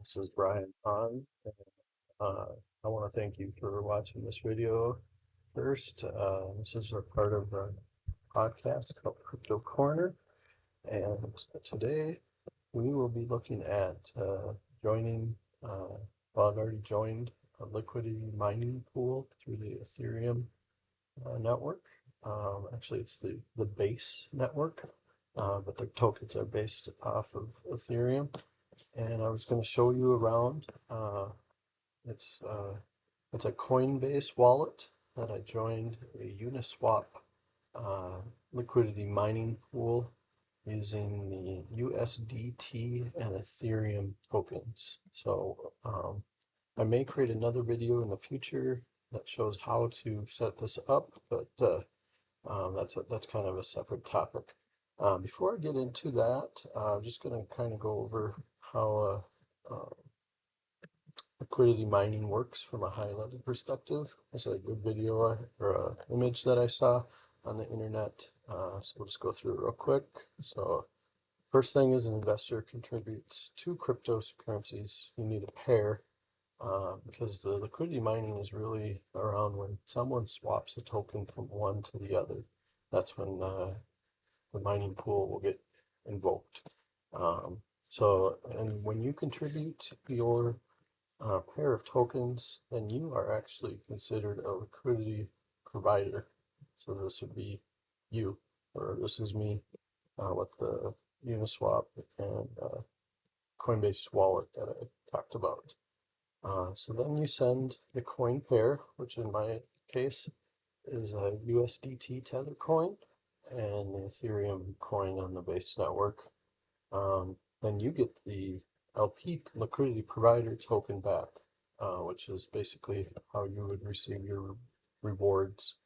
This is Brian Pond. I want to thank you for watching this video first. This is a part of the podcast called Crypto Corner, and today we will be looking at joining, well, I've already joined a liquidity mining pool through the Ethereum network. Actually, it's the base network, but the tokens are based off of Ethereum. And I was going to show you around. It's uh, it's a Coinbase wallet that I joined a Uniswap uh, liquidity mining pool using the USDT and Ethereum tokens. So I may create another video in the future that shows how to set this up, but that's kind of a separate topic. Before I get into that, I'm just going to kind of go over how liquidity mining works from a high level perspective. It's a good video or image that I saw on the internet. So we'll just go through it real quick. So first thing is an investor contributes two cryptocurrencies. You need a pair because the liquidity mining is really around when someone swaps a token from one to the other. That's when the mining pool will get invoked. And when you contribute your pair of tokens, then you are actually considered a liquidity provider. So this would be you, or this is me with the Uniswap and Coinbase wallet that I talked about. So then you send the coin pair, which in my case is a USDT Tether coin and the Ethereum coin on the base network. Then you get the LP liquidity provider token back, which is basically how you would receive your rewards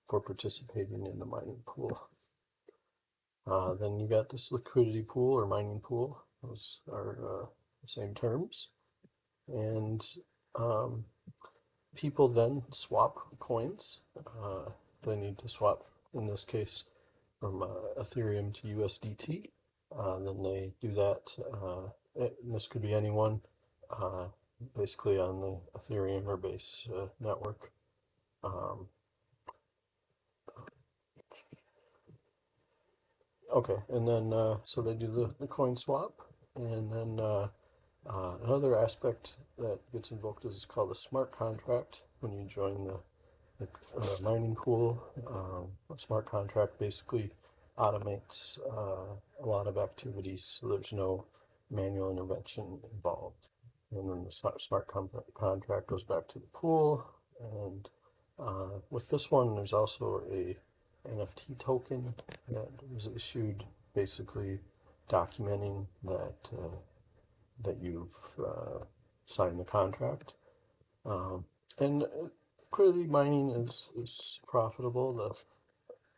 for participating in the mining pool. Then you got this liquidity pool or mining pool. Those are the same terms. And um, people then swap coins. They need to swap, in this case, from Ethereum to USDT. Then they do that. And this could be anyone, uh, basically on the Ethereum or Base network. Okay, and then so they do the coin swap, and then another aspect that gets invoked is called a smart contract when you join the mining pool. A smart contract basically automates a lot of activities, so there's no manual intervention involved. And then the smart contract goes back to the pool. And with this one, there's also a NFT token that was issued, basically documenting that you've signed the contract. And liquidity mining is profitable.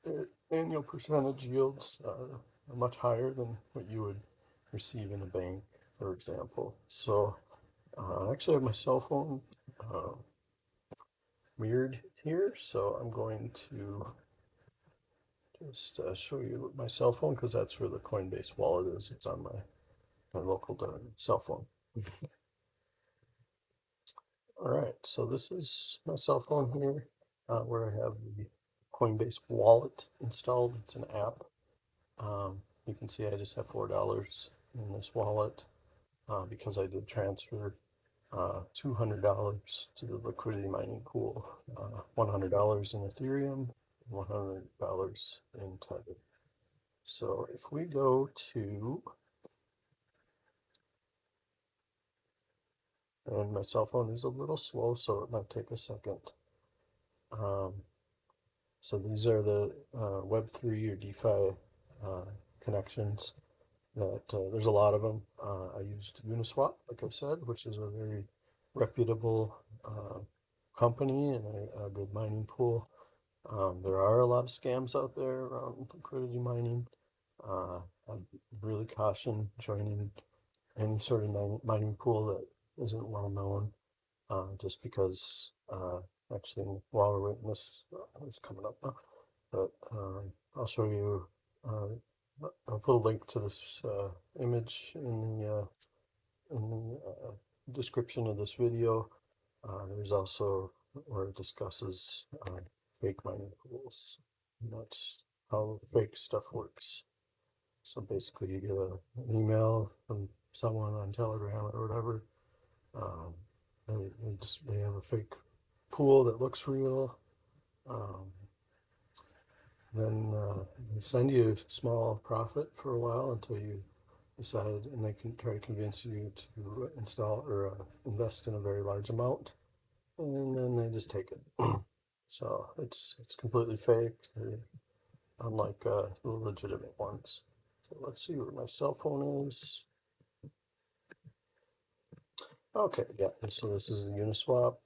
The annual percentage yields are much higher than what you would receive in a bank, for example. So I actually have my cell phone mirrored here, so I'm going to just show you my cell phone because that's where the Coinbase wallet is. It's on my local cell phone. All right, so this is my cell phone here where I have the Coinbase wallet installed. It's an app. You can see I just have $4 in this wallet because I did transfer $200 to the liquidity mining pool, $100 in Ethereum, $100 in Tether. So if we go to, and my cell phone is a little slow, so it might take a second. So these are the Web3 or DeFi connections that there's a lot of them. I used Uniswap, like I said, which is a very reputable company and a good mining pool. There are a lot of scams out there around liquidity mining. I'd really caution joining any sort of mining pool that isn't well known, just because actually while we're waiting, this is coming up now, but I'll show you. I'll put a link to this image in the description of this video, there's also where it discusses fake mining pools. And that's how fake stuff works. So basically, you get an email from someone on Telegram or whatever. Um, they have a fake pool that looks real. Um, then they send you a small profit for a while until you decide, and they can try to convince you to install or invest in a very large amount, and then they just take it. So it's completely fake. They're unlike the legitimate ones. So let's see where my cell phone is. Okay, yeah. So this is the Uniswap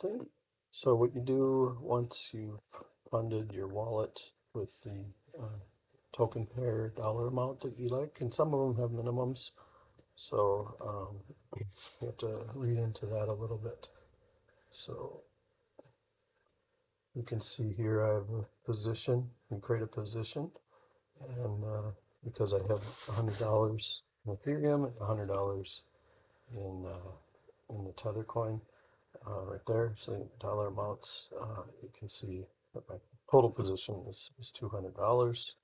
thing. So what you do once you've funded your wallet with the token pair dollar amount that you like, and some of them have minimums. So you have to read into that a little bit. So you can see here I have a position, you create a position, and because I have $100 in Ethereum and $100 in the Tether coin right there, so the dollar amounts, you can see that my total position is $200.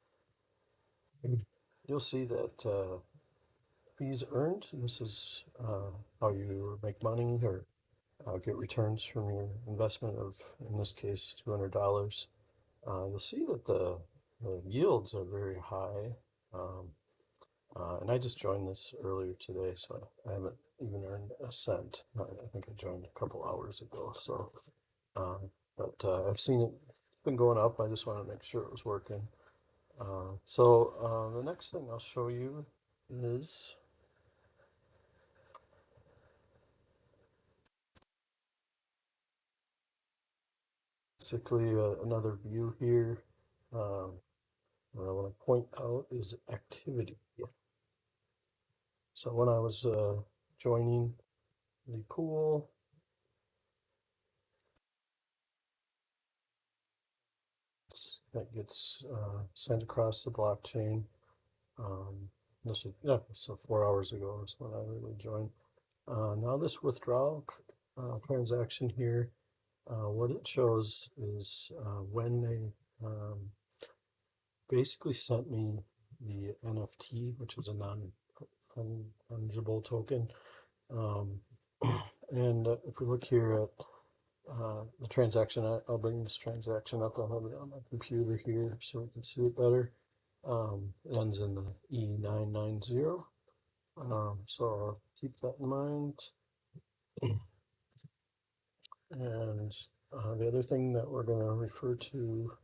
You'll see that fees earned, this is how you make money or get returns from your investment of, in this case, $200. You'll see that the yields are very high. And I just joined this earlier today, so I haven't even earned a cent. I think I joined a couple hours ago. So, but I've seen it been going up. I just want to make sure it was working. The next thing I'll show you is basically another view here. What I want to point out is activity. So when I was joining the pool, that gets sent across the blockchain. This is, yeah, so 4 hours ago is when I really joined. Now this withdrawal transaction here, what it shows is when they basically sent me the NFT, which is a non-fungible token. And if we look here at the transaction, I'll bring this transaction up. I'll have it on my computer here so we can see it better. It ends in the E990. So I'll keep that in mind. And the other thing that we're going to refer to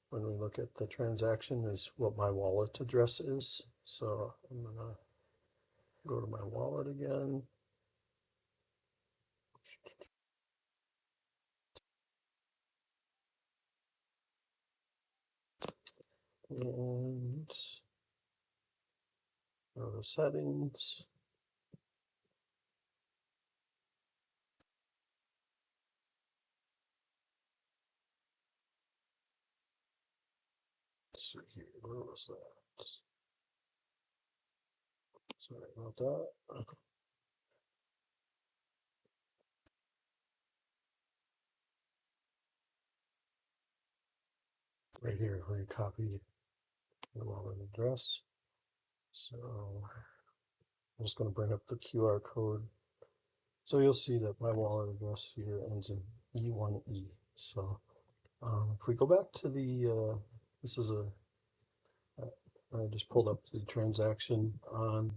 when we look at the transaction is what my wallet address is. So I'm going to go to my wallet again. And go to settings. Let's see here, where was that? Sorry about that. Right here, where you copy the wallet address. So I'm just going to bring up the QR code. So you'll see that my wallet address here ends in E1E. So if we go back to the, this is a, I just pulled up the transaction on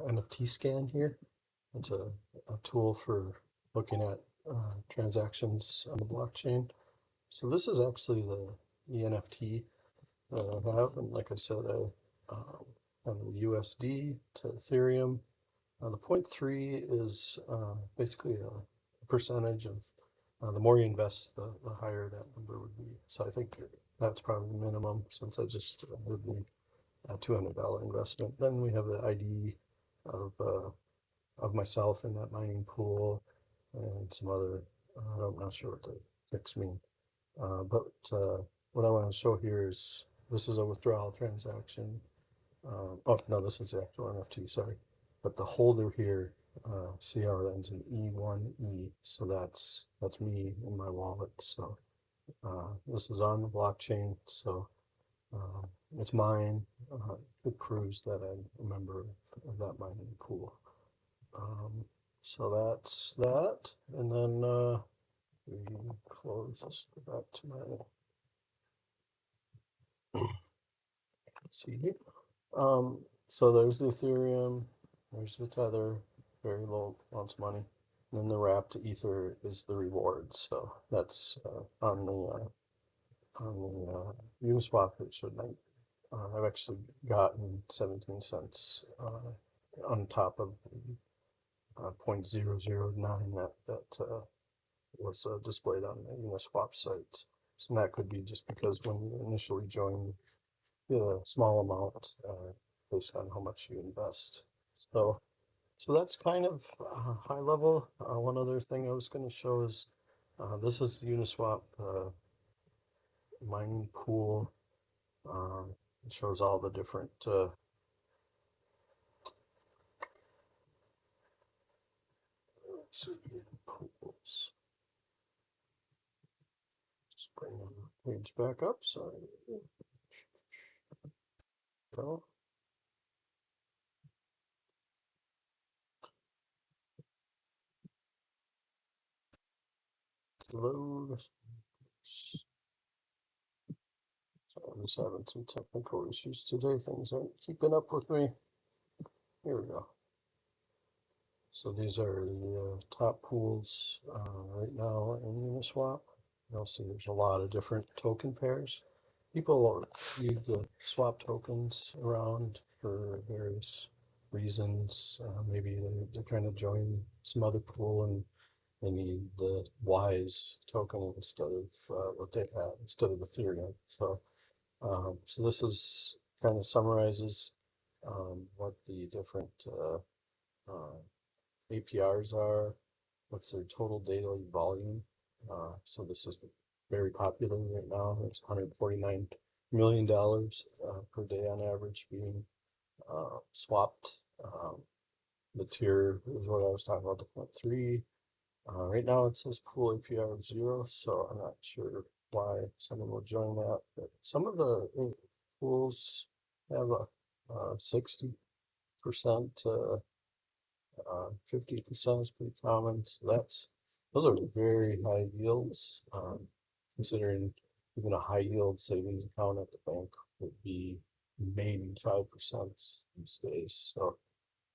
NFT scan here. It's a tool for looking at transactions on the blockchain. So this is actually the NFT that I have. And like I said, I have USD to Ethereum. The 0.3 is basically a percentage of the more you invest, the higher that number would be. So I think that's probably the minimum since I just did the $200 investment. Then we have the ID of myself in that mining pool and some other, I'm not sure what the ticks mean. But what I want to show here is this is a withdrawal transaction. Oh no, this is the actual NFT. Sorry, but the holder here, CR ends in E1E, so that's me in my wallet. So this is on the blockchain, so uh, it's mine. It proves that I'm a member of that mining pool. Um, so that's that, and then we close. Let's go back to my see here. So there's the Ethereum, there's the Tether, very low amounts of money. And then the wrapped Ether is the reward. So that's on the Uniswap. It should like I've actually gotten 17 cents on top of the 0.009 that was displayed on the Uniswap site. So that could be just because when you initially join, you get a small amount based on how much you invest. So, so that's kind of high level. One other thing I was going to show is this is the Uniswap mining pool. It shows all the different pools. Just bring the page back up. Sorry. Go. Load. So I'm just having some technical issues today. Things aren't keeping up with me. Here we go. So these are the top pools right now in Uniswap. You'll see there's a lot of different token pairs. People use the swap tokens around for various reasons. Maybe they're trying to join some other pool and they need the WISE token instead of what they have, instead of Ethereum. So this is kind of summarizes what the different APRs are, what's their total daily volume. So this is very popular right now. There's $149 million per day on average being swapped. The tier is what I was talking about, the 0.3. Right now it says pool APR of 0, so I'm not sure why someone would join that. But some of the pools have a 60%, 50% is pretty common. So those are very high yields. Considering even a high yield savings account at the bank would be maybe 5% these days.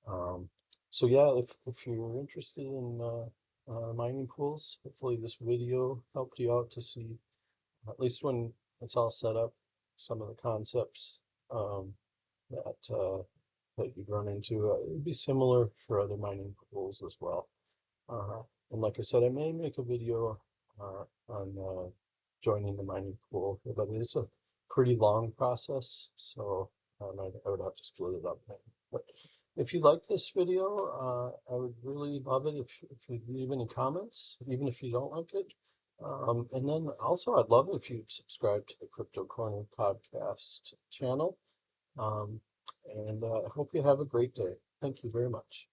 Um, so yeah, if you're interested in mining pools, hopefully this video helped you out to see, at least when it's all set up, some of the concepts that that you'd run into. It'd be similar for other mining pools as well. Uh, and like I said, I may make a video on joining the mining pool, but it's a pretty long process, so I would have to split it up. But if you like this video, I would really love it if you leave any comments, even if you don't like it. And then also, I'd love it if you'd subscribe to the Crypto Corner podcast channel. Um, and I hope you have a great day. Thank you very much.